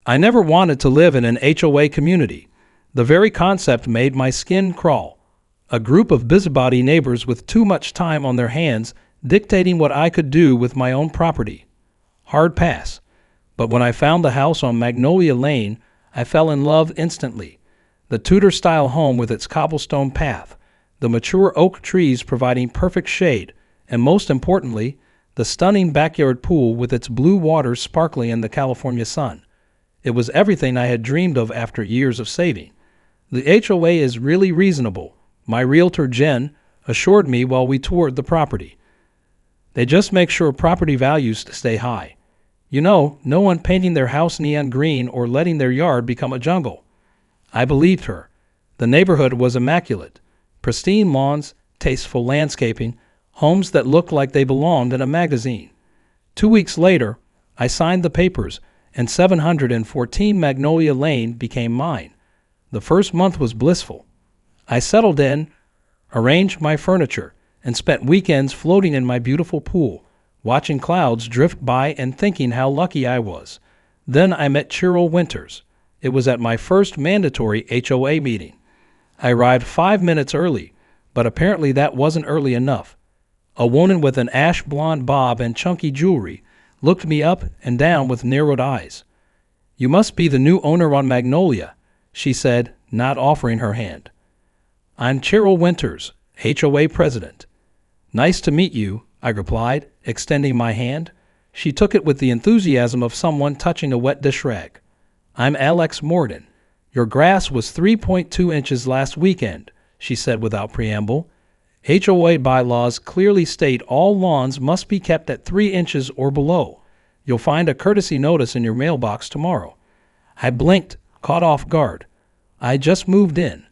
I never wanted to live in an HOA community. The very concept made my skin crawl. A group of busybody neighbors with too much time on their hands dictating what I could do with my own property. Hard pass. But when I found the house on Magnolia Lane, I fell in love instantly. The Tudor-style home with its cobblestone path, the mature oak trees providing perfect shade, and most importantly, the stunning backyard pool with its blue waters sparkling in the California sun. It was everything I had dreamed of after years of saving. The HOA is really reasonable, my realtor Jen assured me while we toured the property. They just make sure property values stay high. You know, no one painting their house neon green or letting their yard become a jungle. I believed her. The neighborhood was immaculate. Pristine lawns, tasteful landscaping, homes that looked like they belonged in a magazine. 2 weeks later, I signed the papers, and 714 Magnolia Lane became mine. The first month was blissful. I settled in, arranged my furniture, and spent weekends floating in my beautiful pool, watching clouds drift by and thinking how lucky I was. Then I met Cheryl Winters. It was at my first mandatory HOA meeting. I arrived 5 minutes early, but apparently that wasn't early enough. A woman with an ash blonde bob and chunky jewelry looked me up and down with narrowed eyes. "You must be the new owner on Magnolia," she said, not offering her hand. "I'm Cheryl Winters, HOA president." "Nice to meet you," I replied, extending my hand. She took it with the enthusiasm of someone touching a wet dish rag. "I'm Alex Morgan. Your grass was 3.2 inches last weekend," she said without preamble. HOA bylaws clearly state all lawns must be kept at 3 inches or below. You'll find a courtesy notice in your mailbox tomorrow. I blinked, caught off guard. I just moved in.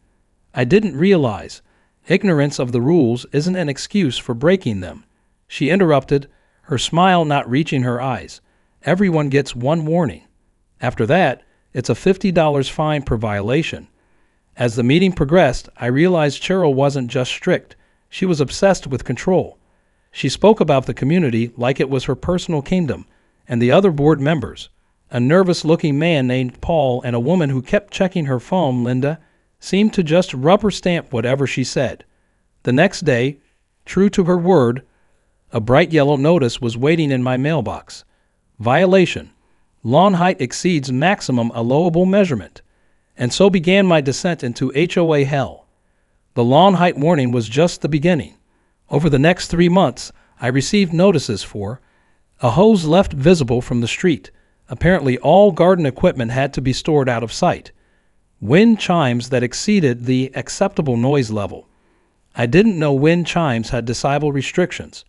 I didn't realize. Ignorance of the rules isn't an excuse for breaking them. She interrupted, her smile not reaching her eyes. "Everyone gets one warning. After that, it's a $50 fine per violation." As the meeting progressed, I realized Cheryl wasn't just strict. She was obsessed with control. She spoke about the community like it was her personal kingdom, and the other board members, a nervous-looking man named Paul and a woman who kept checking her phone, Linda, seemed to just rubber stamp whatever she said. The next day, true to her word, a bright yellow notice was waiting in my mailbox. Violation. Lawn height exceeds maximum allowable measurement. And so began my descent into HOA hell. The lawn height warning was just the beginning. Over the next 3 months, I received notices for a hose left visible from the street. Apparently all garden equipment had to be stored out of sight. Wind chimes that exceeded the acceptable noise level. I didn't know wind chimes had decibel restrictions.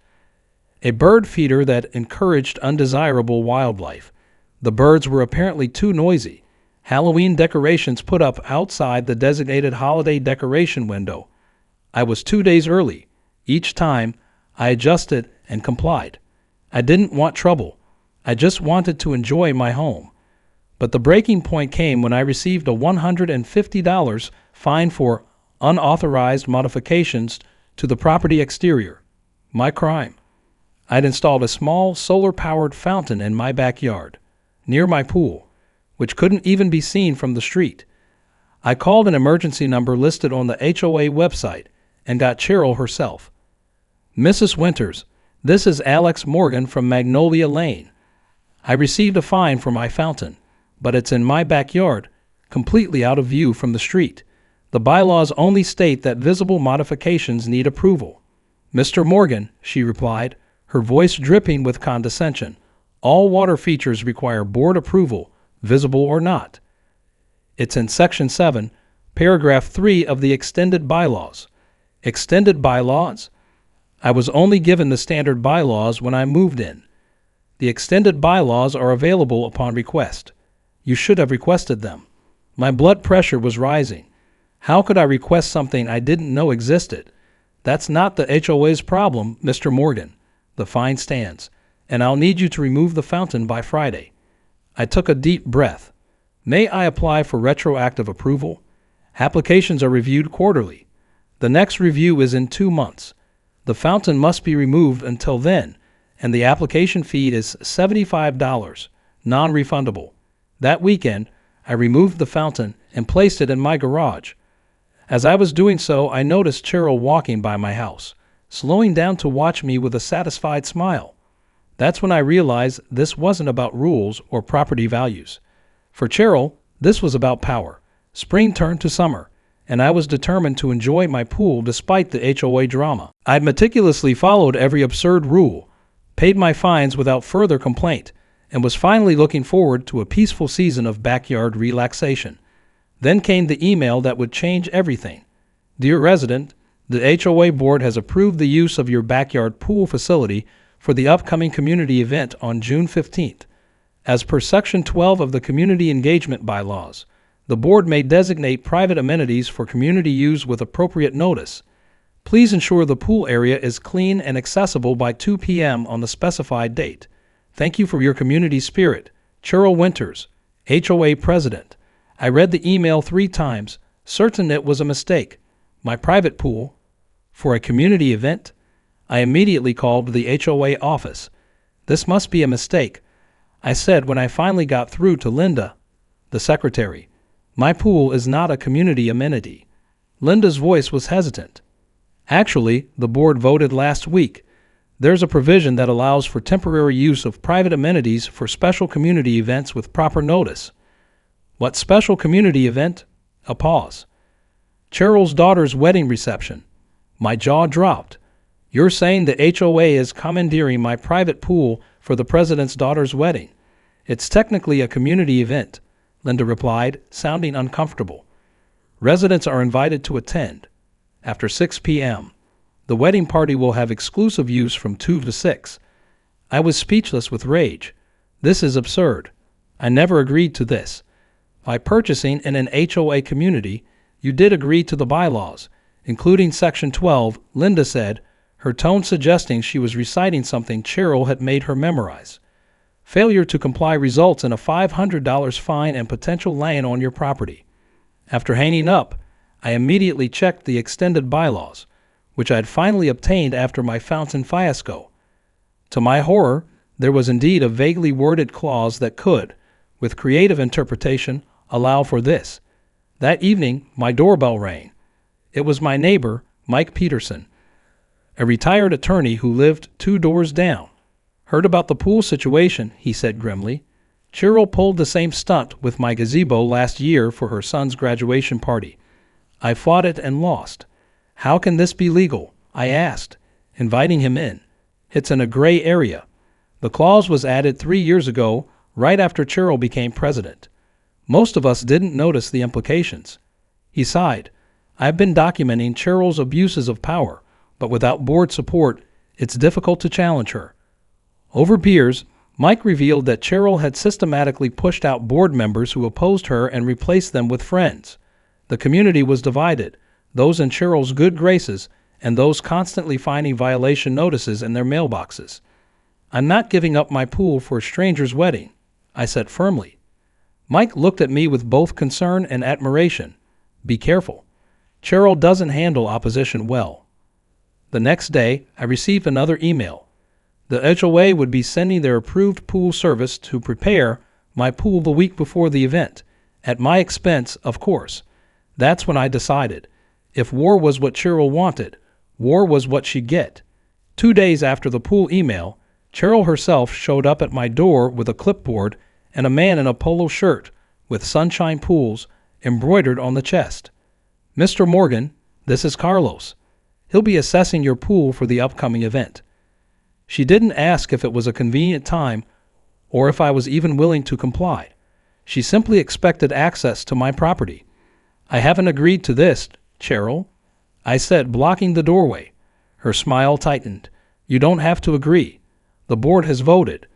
A bird feeder that encouraged undesirable wildlife. The birds were apparently too noisy. Halloween decorations put up outside the designated holiday decoration window. I was 2 days early. Each time, I adjusted and complied. I didn't want trouble. I just wanted to enjoy my home. But the breaking point came when I received a $150 fine for unauthorized modifications to the property exterior. My crime. I'd installed a small solar-powered fountain in my backyard, near my pool, which couldn't even be seen from the street. I called an emergency number listed on the HOA website and got Cheryl herself. "Mrs. Winters, this is Alex Morgan from Magnolia Lane. I received a fine for my fountain, but it's in my backyard, completely out of view from the street. The bylaws only state that visible modifications need approval." "Mr. Morgan," she replied, her voice dripping with condescension, "all water features require board approval, visible or not. It's in Section 7, Paragraph 3 of the extended bylaws." Extended bylaws? I was only given the standard bylaws when I moved in. The extended bylaws are available upon request. You should have requested them. My blood pressure was rising. How could I request something I didn't know existed? "That's not the HOA's problem, Mr. Morgan. The fine stands, and I'll need you to remove the fountain by Friday." I took a deep breath. "May I apply for retroactive approval?" Applications are reviewed quarterly. The next review is in 2 months. The fountain must be removed until then, and the application fee is $75, non-refundable. That weekend, I removed the fountain and placed it in my garage. As I was doing so, I noticed Cheryl walking by my house, slowing down to watch me with a satisfied smile. That's when I realized this wasn't about rules or property values. For Cheryl, this was about power. Spring turned to summer, and I was determined to enjoy my pool despite the HOA drama. I'd meticulously followed every absurd rule, paid my fines without further complaint, and was finally looking forward to a peaceful season of backyard relaxation. Then came the email that would change everything. Dear resident, the HOA board has approved the use of your backyard pool facility for the upcoming community event on June 15th. As per Section 12 of the Community Engagement Bylaws, the board may designate private amenities for community use with appropriate notice. Please ensure the pool area is clean and accessible by 2 p.m. on the specified date. Thank you for your community spirit. Cheryl Winters, HOA President. I read the email 3 times, certain it was a mistake. My private pool? For a community event? I immediately called the HOA office. This must be a mistake, I said when I finally got through to Linda, the secretary. My pool is not a community amenity. Linda's voice was hesitant. Actually, the board voted last week. There's a provision that allows for temporary use of private amenities for special community events with proper notice. What special community event? A pause. Cheryl's daughter's wedding reception. My jaw dropped. You're saying the HOA is commandeering my private pool for the president's daughter's wedding. It's technically a community event, Linda replied, sounding uncomfortable. Residents are invited to attend. After 6 p.m., the wedding party will have exclusive use from 2 to 6. I was speechless with rage. This is absurd. I never agreed to this. By purchasing in an HOA community, you did agree to the bylaws, including Section 12, Linda said, her tone suggesting she was reciting something Cheryl had made her memorize. Failure to comply results in a $500 fine and potential lien on your property. After hanging up, I immediately checked the extended bylaws, which I had finally obtained after my fountain fiasco. To my horror, there was indeed a vaguely worded clause that could, with creative interpretation, allow for this. That evening, my doorbell rang. It was my neighbor, Mike Peterson, a retired attorney who lived 2 doors down. Heard about the pool situation, he said grimly. Cheryl pulled the same stunt with my gazebo last year for her son's graduation party. I fought it and lost. How can this be legal? I asked, inviting him in. It's in a gray area. The clause was added 3 years ago, right after Cheryl became president. Most of us didn't notice the implications. He sighed. I've been documenting Cheryl's abuses of power, but without board support, it's difficult to challenge her. Over beers, Mike revealed that Cheryl had systematically pushed out board members who opposed her and replaced them with friends. The community was divided, those in Cheryl's good graces and those constantly finding violation notices in their mailboxes. I'm not giving up my pool for a stranger's wedding, I said firmly. Mike looked at me with both concern and admiration. Be careful. Cheryl doesn't handle opposition well. The next day, I received another email. The HOA would be sending their approved pool service to prepare my pool the week before the event, at my expense, of course. That's when I decided. If war was what Cheryl wanted, war was what she'd get. 2 days after the pool email, Cheryl herself showed up at my door with a clipboard and a man in a polo shirt with Sunshine Pools embroidered on the chest. Mr. Morgan, this is Carlos. He'll be assessing your pool for the upcoming event. She didn't ask if it was a convenient time or if I was even willing to comply. She simply expected access to my property. I haven't agreed to this, Cheryl, I said, blocking the doorway. Her smile tightened. You don't have to agree. The board has voted.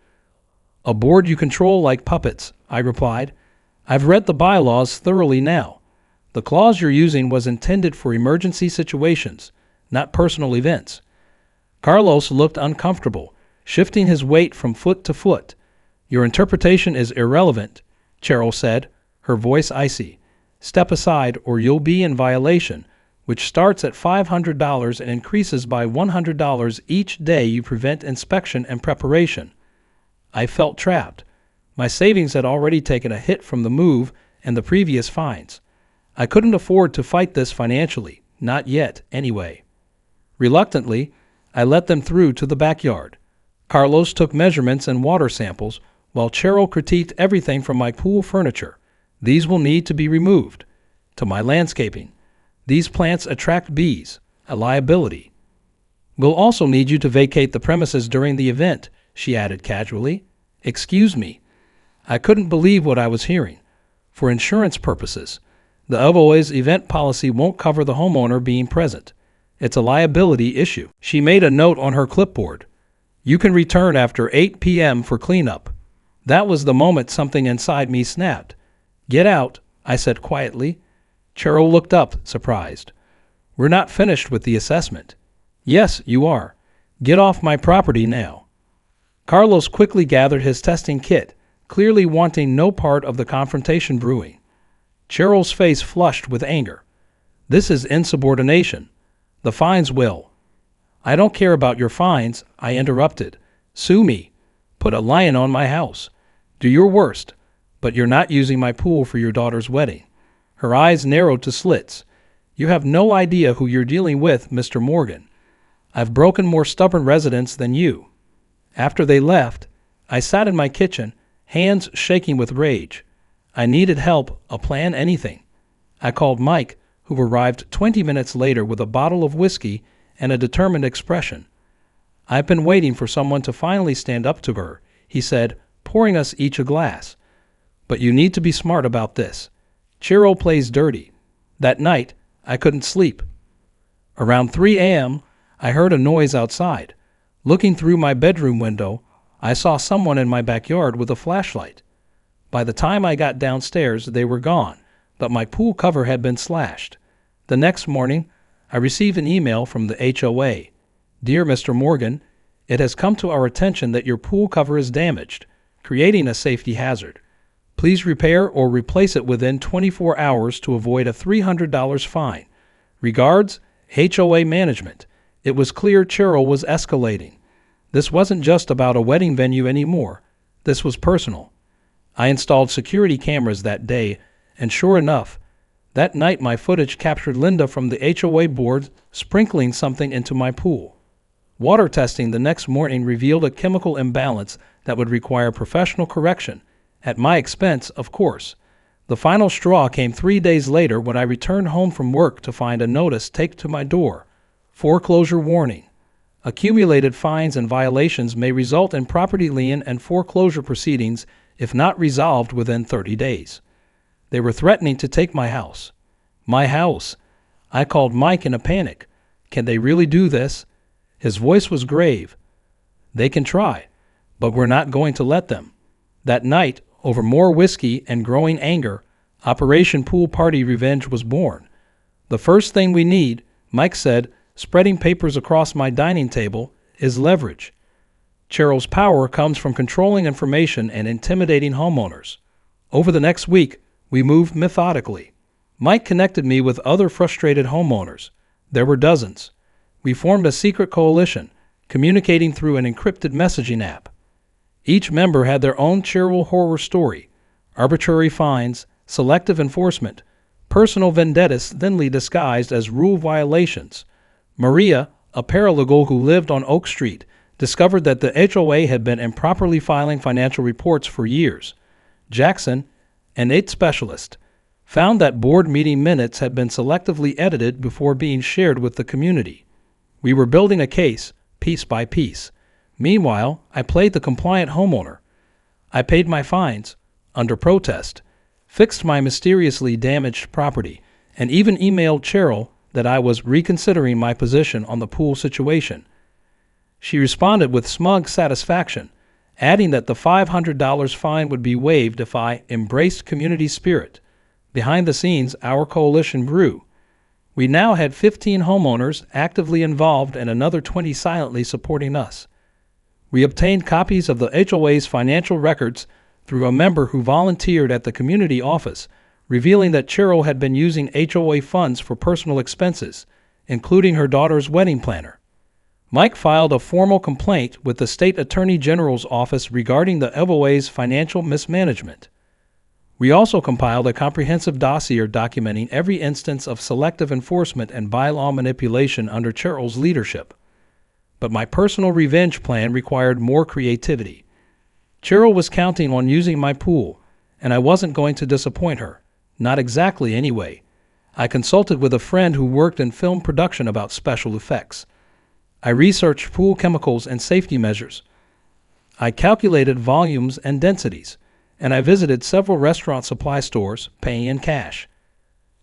A board you control like puppets, I replied. I've read the bylaws thoroughly now. The clause you're using was intended for emergency situations, not personal events. Carlos looked uncomfortable, shifting his weight from foot to foot. Your interpretation is irrelevant, Cheryl said, her voice icy. Step aside or you'll be in violation, which starts at $500 and increases by $100 each day you prevent inspection and preparation. I felt trapped. My savings had already taken a hit from the move and the previous fines. I couldn't afford to fight this financially, not yet, anyway. Reluctantly, I let them through to the backyard. Carlos took measurements and water samples, while Cheryl critiqued everything from my pool furniture. These will need to be removed. To my landscaping. These plants attract bees, a liability. We'll also need you to vacate the premises during the event, she added casually. Excuse me. I couldn't believe what I was hearing. For insurance purposes, the HOA's event policy won't cover the homeowner being present. It's a liability issue. She made a note on her clipboard. You can return after 8 p.m. for cleanup. That was the moment something inside me snapped. Get out, I said quietly. Cheryl looked up, surprised. We're not finished with the assessment. Yes, you are. Get off my property now. Carlos quickly gathered his testing kit, clearly wanting no part of the confrontation brewing. Cheryl's face flushed with anger. This is insubordination. The fines will. I don't care about your fines, I interrupted. Sue me. Put a lion on my house. Do your worst, but you're not using my pool for your daughter's wedding. Her eyes narrowed to slits. You have no idea who you're dealing with, Mr. Morgan. I've broken more stubborn residents than you. After they left, I sat in my kitchen, hands shaking with rage. I needed help, a plan, anything. I called Mike, who arrived 20 minutes later with a bottle of whiskey and a determined expression. I've been waiting for someone to finally stand up to her, he said, pouring us each a glass. But you need to be smart about this. Cheryl plays dirty. That night, I couldn't sleep. Around 3 a.m., I heard a noise outside. Looking through my bedroom window, I saw someone in my backyard with a flashlight. By the time I got downstairs, they were gone, but my pool cover had been slashed. The next morning, I received an email from the HOA. Dear Mr. Morgan, it has come to our attention that your pool cover is damaged, creating a safety hazard. Please repair or replace it within 24 hours to avoid a $300 fine. Regards, HOA Management. It was clear Cheryl was escalating. This wasn't just about a wedding venue anymore. This was personal. I installed security cameras that day, and sure enough, that night my footage captured Linda from the HOA board sprinkling something into my pool. Water testing the next morning revealed a chemical imbalance that would require professional correction, at my expense, of course. The final straw came 3 days later when I returned home from work to find a notice taped to my door. Foreclosure warning. Accumulated fines and violations may result in property lien and foreclosure proceedings if not resolved within 30 days. They were threatening to take my house. My house. I called Mike in a panic. Can they really do this? His voice was grave. They can try, but we're not going to let them. That night, over more whiskey and growing anger, Operation Pool Party Revenge was born. The first thing we need, Mike said, spreading papers across my dining table, is leverage. Cheryl's power comes from controlling information and intimidating homeowners. Over the next week, we moved methodically. Mike connected me with other frustrated homeowners. There were dozens. We formed a secret coalition, communicating through an encrypted messaging app. Each member had their own Cheryl horror story: arbitrary fines, selective enforcement, personal vendettas thinly disguised as rule violations. Maria, a paralegal who lived on Oak Street, discovered that the HOA had been improperly filing financial reports for years. Jackson, an IT specialist, found that board meeting minutes had been selectively edited before being shared with the community. We were building a case, piece by piece. Meanwhile, I played the compliant homeowner. I paid my fines, under protest, fixed my mysteriously damaged property, and even emailed Cheryl that I was reconsidering my position on the pool situation. She responded with smug satisfaction, adding that the $500 fine would be waived if I embraced community spirit. Behind the scenes, our coalition grew. We now had 15 homeowners actively involved and another 20 silently supporting us. We obtained copies of the HOA's financial records through a member who volunteered at the community office, revealing that Cheryl had been using HOA funds for personal expenses, including her daughter's wedding planner. Mike filed a formal complaint with the State Attorney General's office regarding the HOA's financial mismanagement. We also compiled a comprehensive dossier documenting every instance of selective enforcement and bylaw manipulation under Cheryl's leadership. But my personal revenge plan required more creativity. Cheryl was counting on using my pool, and I wasn't going to disappoint her. Not exactly, anyway. I consulted with a friend who worked in film production about special effects. I researched pool chemicals and safety measures. I calculated volumes and densities, and I visited several restaurant supply stores, paying in cash.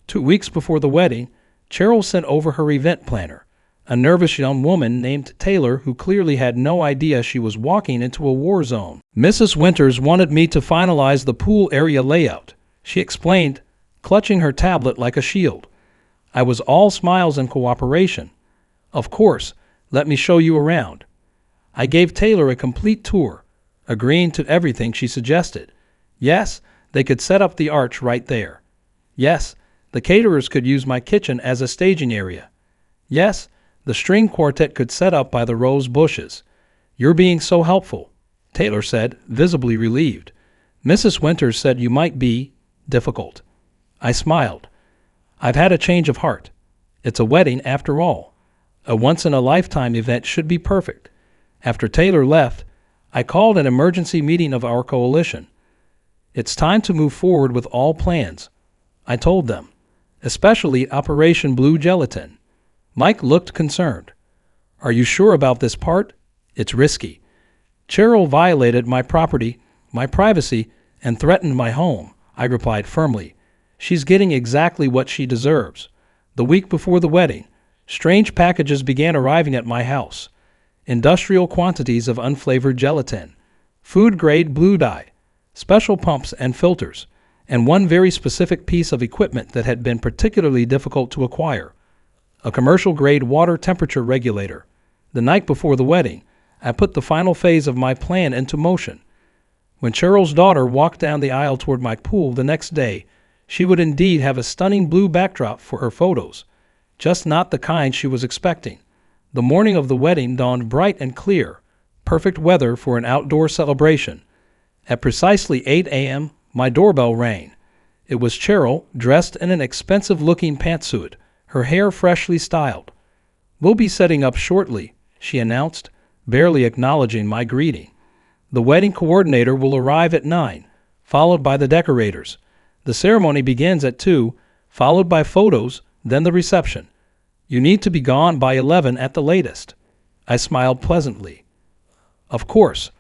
2 weeks before the wedding, Cheryl sent over her event planner, a nervous young woman named Taylor who clearly had no idea she was walking into a war zone. Mrs. Winters wanted me to finalize the pool area layout, she explained, clutching her tablet like a shield. I was all smiles and cooperation. Of course, let me show you around. I gave Taylor a complete tour, agreeing to everything she suggested. Yes, they could set up the arch right there. Yes, the caterers could use my kitchen as a staging area. Yes, the string quartet could set up by the rose bushes. You're being so helpful, Taylor said, visibly relieved. Mrs. Winters said you might be difficult. I smiled. I've had a change of heart. It's a wedding after all. A once-in-a-lifetime event should be perfect. After Taylor left, I called an emergency meeting of our coalition. It's time to move forward with all plans, I told them, especially Operation Blue Gelatin. Mike looked concerned. Are you sure about this part? It's risky. Cheryl violated my property, my privacy, and threatened my home, I replied firmly. She's getting exactly what she deserves. The week before the wedding, strange packages began arriving at my house. Industrial quantities of unflavored gelatin, food-grade blue dye, special pumps and filters, and one very specific piece of equipment that had been particularly difficult to acquire, a commercial-grade water temperature regulator. The night before the wedding, I put the final phase of my plan into motion. When Cheryl's daughter walked down the aisle toward my pool the next day, she would indeed have a stunning blue backdrop for her photos, just not the kind she was expecting. The morning of the wedding dawned bright and clear, perfect weather for an outdoor celebration. At precisely 8 a.m., my doorbell rang. It was Cheryl, dressed in an expensive-looking pantsuit, her hair freshly styled. We'll be setting up shortly, she announced, barely acknowledging my greeting. The wedding coordinator will arrive at 9, followed by the decorators. The ceremony begins at 2, followed by photos, then the reception. You need to be gone by 11 at the latest. I smiled pleasantly. Of course,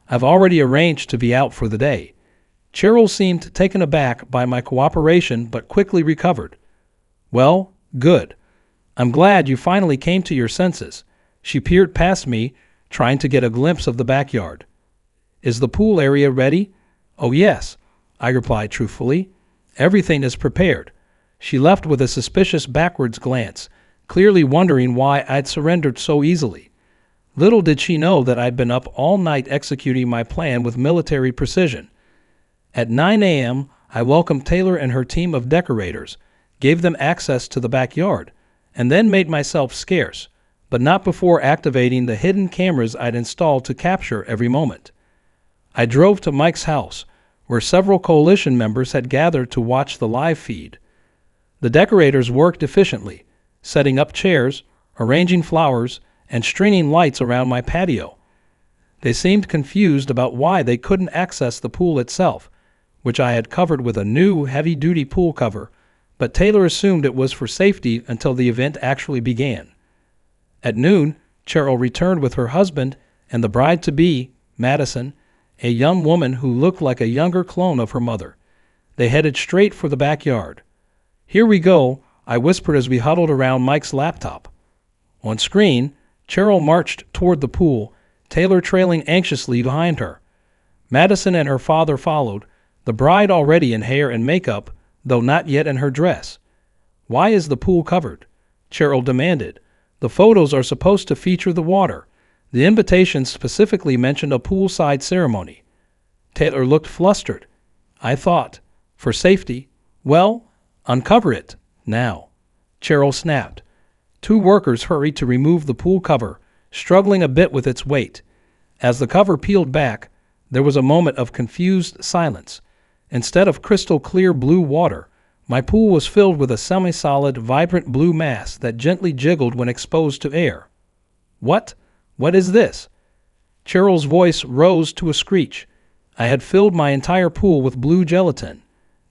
I've already arranged to be out for the day. Cheryl seemed taken aback by my cooperation but quickly recovered. Well, good. I'm glad you finally came to your senses. She peered past me, trying to get a glimpse of the backyard. Is the pool area ready? Oh, yes, I replied truthfully. Everything is prepared. She left with a suspicious backwards glance, clearly wondering why I'd surrendered so easily. Little did she know that I'd been up all night executing my plan with military precision. At 9 a.m., I welcomed Taylor and her team of decorators, gave them access to the backyard, and then made myself scarce, but not before activating the hidden cameras I'd installed to capture every moment. I drove to Mike's house, where several coalition members had gathered to watch the live feed. The decorators worked efficiently, setting up chairs, arranging flowers, and stringing lights around my patio. They seemed confused about why they couldn't access the pool itself, which I had covered with a new heavy-duty pool cover, but Taylor assumed it was for safety until the event actually began. At noon, Cheryl returned with her husband and the bride-to-be, Madison, a young woman who looked like a younger clone of her mother. They headed straight for the backyard. Here we go, I whispered as we huddled around Mike's laptop. On screen, Cheryl marched toward the pool, Taylor trailing anxiously behind her. Madison and her father followed, the bride already in hair and makeup, though not yet in her dress. Why is the pool covered? Cheryl demanded. The photos are supposed to feature the water. The invitation specifically mentioned a poolside ceremony. Taylor looked flustered. I thought, for safety. Well, uncover it, now. Cheryl snapped. 2 workers hurried to remove the pool cover, struggling a bit with its weight. As the cover peeled back, there was a moment of confused silence. Instead of crystal clear blue water, my pool was filled with a semi-solid, vibrant blue mass that gently jiggled when exposed to air. What? What is this? Cheryl's voice rose to a screech. I had filled my entire pool with blue gelatin.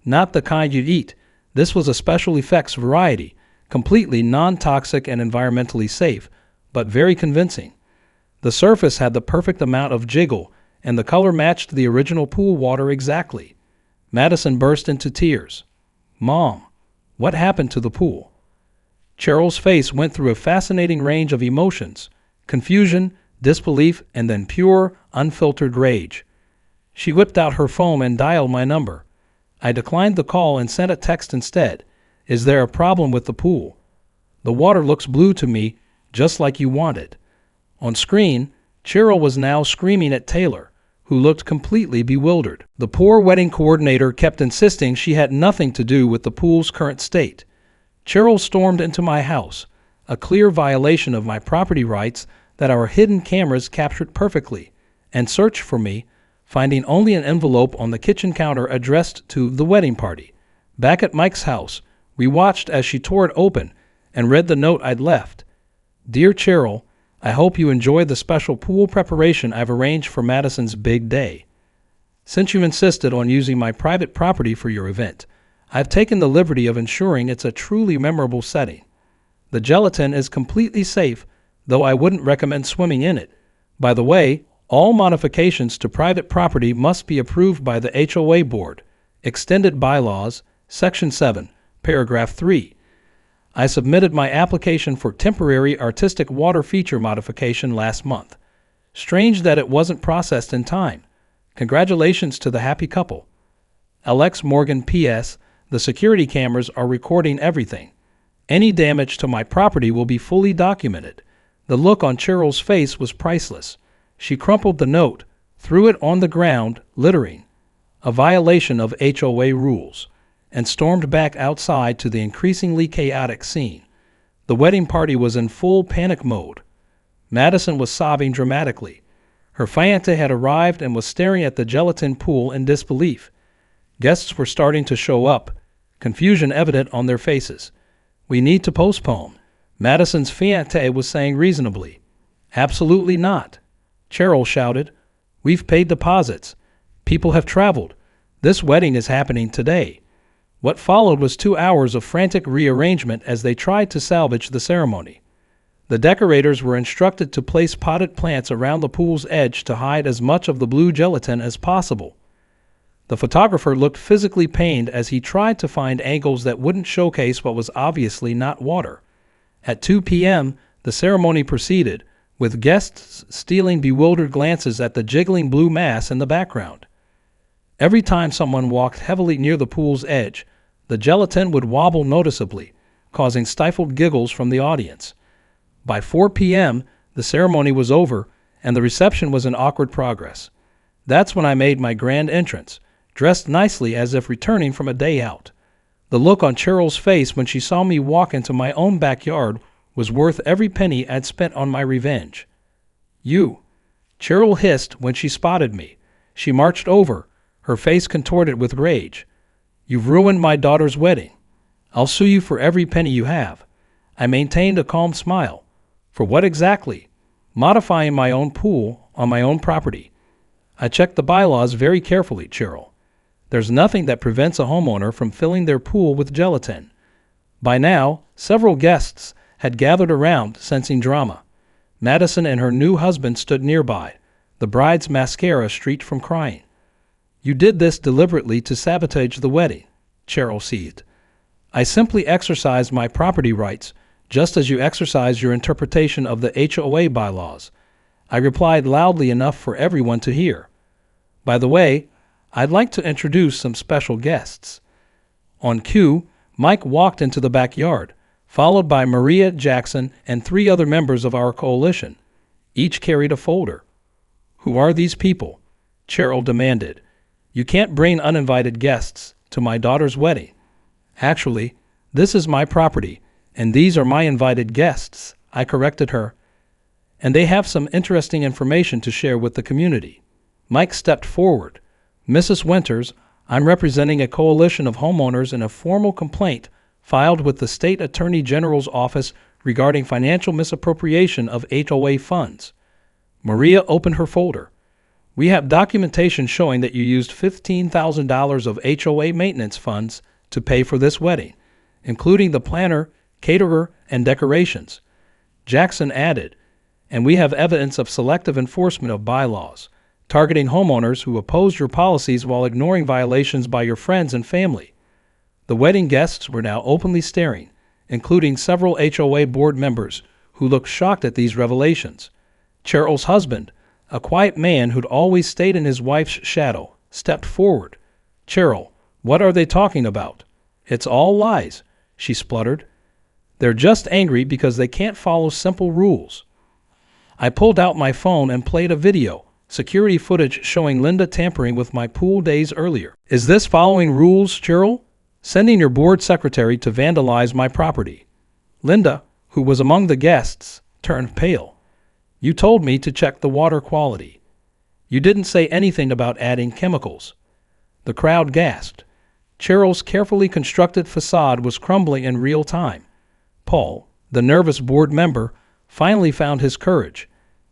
Not the kind you'd eat. This was a special effects variety, completely non-toxic and environmentally safe, but very convincing. The surface had the perfect amount of jiggle, and the color matched the original pool water exactly. Madison burst into tears. Mom, what happened to the pool? Cheryl's face went through a fascinating range of emotions: confusion, disbelief, and then pure, unfiltered rage. She whipped out her phone and dialed my number. I declined the call and sent a text instead. Is there a problem with the pool? The water looks blue to me, just like you wanted. On screen, Cheryl was now screaming at Taylor, who looked completely bewildered. The poor wedding coordinator kept insisting she had nothing to do with the pool's current state. Cheryl stormed into my house, a clear violation of my property rights that our hidden cameras captured perfectly, and searched for me, finding only an envelope on the kitchen counter addressed to the wedding party. Back at Mike's house, we watched as she tore it open and read the note I'd left. Dear Cheryl, I hope you enjoy the special pool preparation I've arranged for Madison's big day. Since you insisted on using my private property for your event, I've taken the liberty of ensuring it's a truly memorable setting. The gelatin is completely safe, though I wouldn't recommend swimming in it. By the way, all modifications to private property must be approved by the HOA Board. Extended Bylaws, Section 7, Paragraph 3. I submitted my application for temporary artistic water feature modification last month. Strange that it wasn't processed in time. Congratulations to the happy couple. Alex Morgan P.S. The security cameras are recording everything. Any damage to my property will be fully documented. The look on Cheryl's face was priceless. She crumpled the note, threw it on the ground, littering, a violation of HOA rules, and stormed back outside to the increasingly chaotic scene. The wedding party was in full panic mode. Madison was sobbing dramatically. Her fiancé had arrived and was staring at the gelatin pool in disbelief. Guests were starting to show up, confusion evident on their faces. We need to postpone, Madison's fiancé was saying reasonably. Absolutely not, Cheryl shouted. We've paid deposits. People have traveled. This wedding is happening today. What followed was 2 hours of frantic rearrangement as they tried to salvage the ceremony. The decorators were instructed to place potted plants around the pool's edge to hide as much of the blue gelatin as possible. The photographer looked physically pained as he tried to find angles that wouldn't showcase what was obviously not water. At 2 p.m., the ceremony proceeded, with guests stealing bewildered glances at the jiggling blue mass in the background. Every time someone walked heavily near the pool's edge, the gelatin would wobble noticeably, causing stifled giggles from the audience. By 4 p.m., the ceremony was over, and the reception was in awkward progress. That's when I made my grand entrance, dressed nicely as if returning from a day out. The look on Cheryl's face when she saw me walk into my own backyard was worth every penny I'd spent on my revenge. You, Cheryl hissed when she spotted me. She marched over, her face contorted with rage. You've ruined my daughter's wedding. I'll sue you for every penny you have. I maintained a calm smile. For what exactly? Modifying my own pool on my own property. I checked the bylaws very carefully, Cheryl. There's nothing that prevents a homeowner from filling their pool with gelatin. By now, several guests had gathered around, sensing drama. Madison and her new husband stood nearby, the bride's mascara streaked from crying. You did this deliberately to sabotage the wedding, Cheryl seethed. I simply exercised my property rights, just as you exercise your interpretation of the HOA bylaws. I replied loudly enough for everyone to hear. By the way, I'd like to introduce some special guests. On cue, Mike walked into the backyard, followed by Maria Jackson and 3 other members of our coalition. Each carried a folder. Who are these people? Cheryl demanded. You can't bring uninvited guests to my daughter's wedding. Actually, this is my property, and these are my invited guests, I corrected her. and they have some interesting information to share with the community. Mike stepped forward. Mrs. Winters, I'm representing a coalition of homeowners in a formal complaint filed with the State Attorney General's office regarding financial misappropriation of HOA funds. Maria opened her folder. We have documentation showing that you used $15,000 of HOA maintenance funds to pay for this wedding, including the planner, caterer, and decorations. Jackson added, and we have evidence of selective enforcement of bylaws, targeting homeowners who opposed your policies while ignoring violations by your friends and family. The wedding guests were now openly staring, including several HOA board members who looked shocked at these revelations. Cheryl's husband, a quiet man who'd always stayed in his wife's shadow, stepped forward. Cheryl, what are they talking about? It's all lies, she spluttered. They're just angry because they can't follow simple rules. I pulled out my phone and played a video, security footage showing Linda tampering with my pool days earlier. Is this following rules, Cheryl? Sending your board secretary to vandalize my property. Linda, who was among the guests, turned pale. You told me to check the water quality. You didn't say anything about adding chemicals. The crowd gasped. Cheryl's carefully constructed facade was crumbling in real time. Paul, the nervous board member, finally found his courage.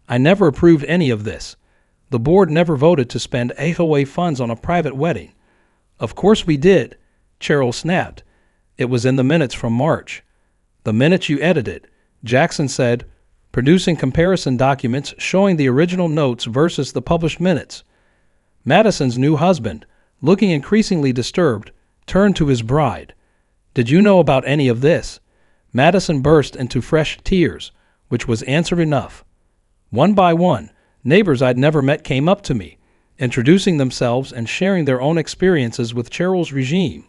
I never approved any of this. The board never voted to spend HOA funds on a private wedding. Of course we did, Cheryl snapped. It was in the minutes from March. The minutes you edited, Jackson said, producing comparison documents showing the original notes versus the published minutes. Madison's new husband, looking increasingly disturbed, turned to his bride. Did you know about any of this? Madison burst into fresh tears, which was answer enough. One by one, neighbors I'd never met came up to me, introducing themselves and sharing their own experiences with Cheryl's regime.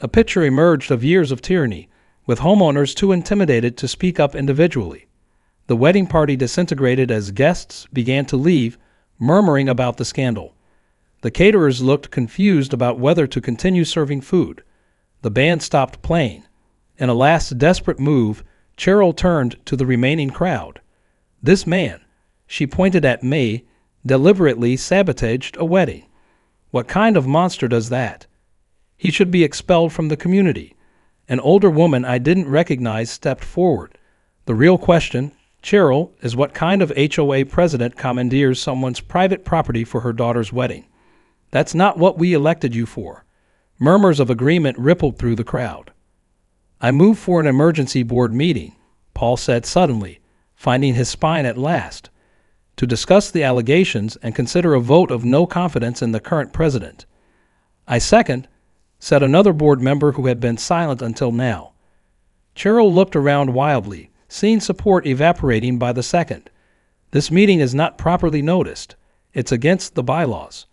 A picture emerged of years of tyranny, with homeowners too intimidated to speak up individually. The wedding party disintegrated as guests began to leave, murmuring about the scandal. The caterers looked confused about whether to continue serving food. The band stopped playing. In a last desperate move, Cheryl turned to the remaining crowd. This man, she pointed at me, deliberately sabotaged a wedding. What kind of monster does that? He should be expelled from the community. An older woman I didn't recognize stepped forward. The real question, Cheryl, is what kind of HOA president commandeers someone's private property for her daughter's wedding? That's not what we elected you for. Murmurs of agreement rippled through the crowd. I moved for an emergency board meeting, Paul said suddenly, finding his spine at last, to discuss the allegations and consider a vote of no confidence in the current president. I second, said another board member who had been silent until now. Cheryl looked around wildly, seeing support evaporating by the second. This meeting is not properly noticed. It's against the bylaws.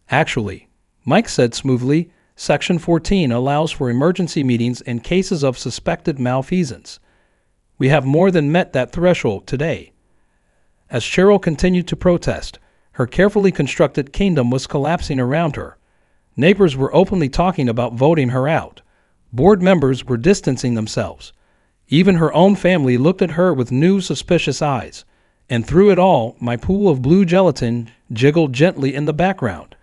Actually, Mike said smoothly, Section 14 allows for emergency meetings in cases of suspected malfeasance. We have more than met that threshold today. As Cheryl continued to protest, her carefully constructed kingdom was collapsing around her. Neighbors were openly talking about voting her out. Board members were distancing themselves. Even her own family looked at her with new suspicious eyes. And through it all, my pool of blue gelatin jiggled gently in the background,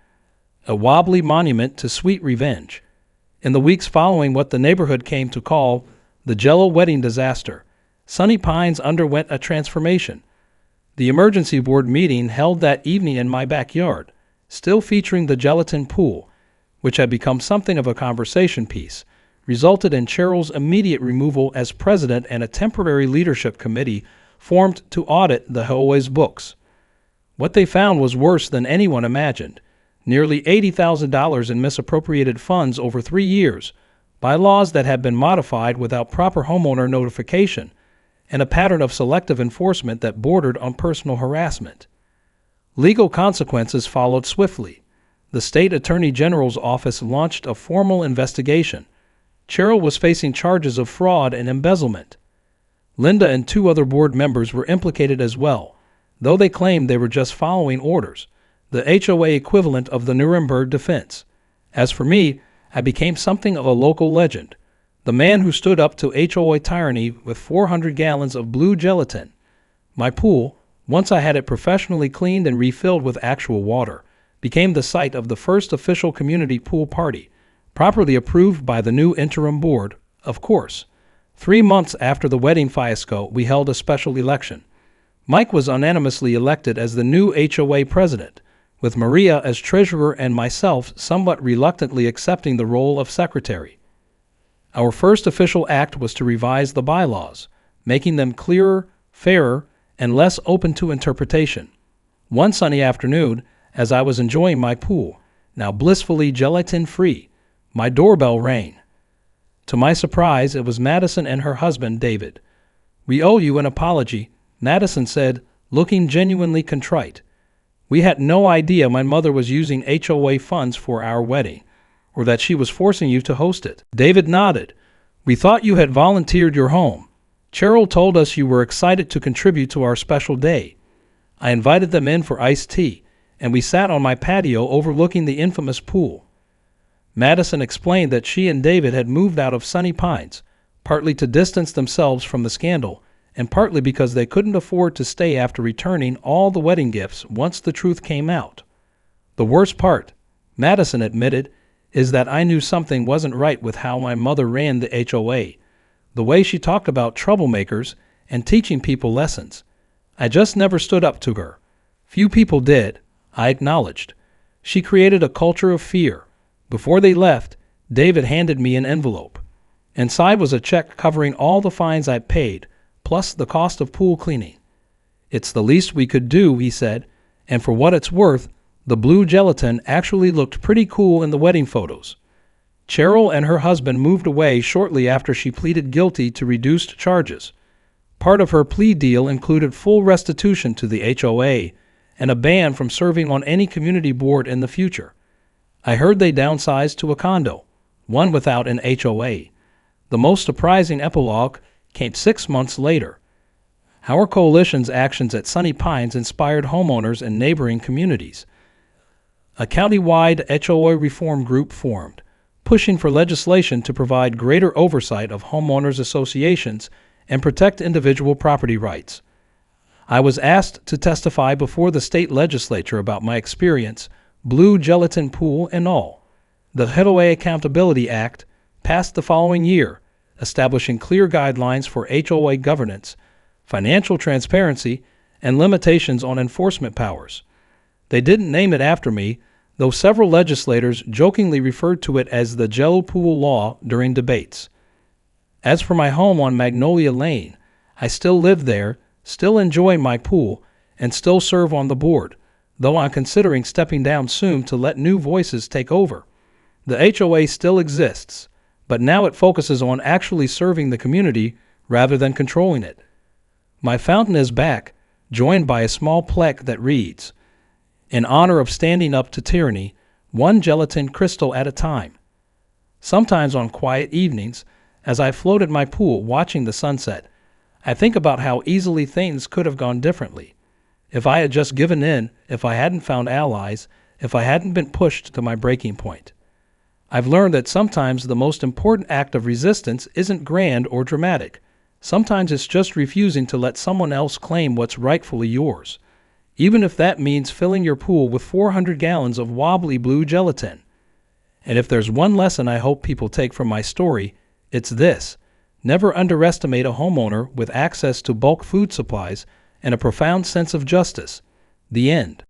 a wobbly monument to sweet revenge. In the weeks following what the neighborhood came to call the Jello wedding disaster, Sunny Pines underwent a transformation. The emergency board meeting held that evening in my backyard, still featuring the gelatin pool, which had become something of a conversation piece, resulted in Cheryl's immediate removal as president and a temporary leadership committee formed to audit the HOA's books. What they found was worse than anyone imagined. Nearly $80,000 in misappropriated funds over 3 years, by laws that had been modified without proper homeowner notification, and a pattern of selective enforcement that bordered on personal harassment. Legal consequences followed swiftly. The State Attorney General's office launched a formal investigation. Cheryl was facing charges of fraud and embezzlement. Linda and 2 other board members were implicated as well, though they claimed they were just following orders, the HOA equivalent of the Nuremberg defense. As for me, I became something of a local legend, the man who stood up to HOA tyranny with 400 gallons of blue gelatin. My pool, once I had it professionally cleaned and refilled with actual water, became the site of the first official community pool party, properly approved by the new interim board, of course. 3 months after the wedding fiasco, we held a special election. Mike was unanimously elected as the new HOA president, with Maria as treasurer and myself somewhat reluctantly accepting the role of secretary. Our first official act was to revise the bylaws, making them clearer, fairer, and less open to interpretation. One sunny afternoon, as I was enjoying my pool, now blissfully gelatin-free, my doorbell rang. To my surprise, it was Madison and her husband, David. "We owe you an apology," Madison said, looking genuinely contrite. "We had no idea my mother was using HOA funds for our wedding, or that she was forcing you to host it." David nodded. "We thought you had volunteered your home. Cheryl told us you were excited to contribute to our special day. I invited them in for iced tea, and we sat on my patio overlooking the infamous pool." Madison explained that she and David had moved out of Sunny Pines, partly to distance themselves from the scandal, and partly because they couldn't afford to stay after returning all the wedding gifts once the truth came out. "The worst part," Madison admitted, "is that I knew something wasn't right with how my mother ran the HOA, the way she talked about troublemakers and teaching people lessons. I just never stood up to her. Few people did," I acknowledged. "She created a culture of fear." Before they left, David handed me an envelope. Inside was a check covering all the fines I paid, plus the cost of pool cleaning. "It's the least we could do," he said, "and for what it's worth, the blue gelatin actually looked pretty cool in the wedding photos." Cheryl and her husband moved away shortly after she pleaded guilty to reduced charges. Part of her plea deal included full restitution to the HOA and a ban from serving on any community board in the future. I heard they downsized to a condo, one without an HOA. The most surprising epilogue came 6 months later. Our coalition's actions at Sunny Pines inspired homeowners in neighboring communities. A county-wide HOA reform group formed, pushing for legislation to provide greater oversight of homeowners associations and protect individual property rights. I was asked to testify before the state legislature about my experience, blue gelatin pool and all. The HOA Accountability Act passed the following year, establishing clear guidelines for HOA governance, financial transparency, and limitations on enforcement powers. They didn't name it after me, though several legislators jokingly referred to it as the Jello pool law during debates. As for my home on Magnolia Lane, I still live there, still enjoy my pool, and still serve on the board, though I'm considering stepping down soon to let new voices take over. The HOA still exists, but now it focuses on actually serving the community rather than controlling it. My fountain is back, joined by a small plaque that reads, "In honor of standing up to tyranny, one gelatin crystal at a time." Sometimes on quiet evenings, as I float at my pool watching the sunset, I think about how easily things could have gone differently. If I had just given in, if I hadn't found allies, if I hadn't been pushed to my breaking point. I've learned that sometimes the most important act of resistance isn't grand or dramatic. Sometimes it's just refusing to let someone else claim what's rightfully yours, even if that means filling your pool with 400 gallons of wobbly blue gelatin. And if there's one lesson I hope people take from my story, it's this: never underestimate a homeowner with access to bulk food supplies and a profound sense of justice. The end.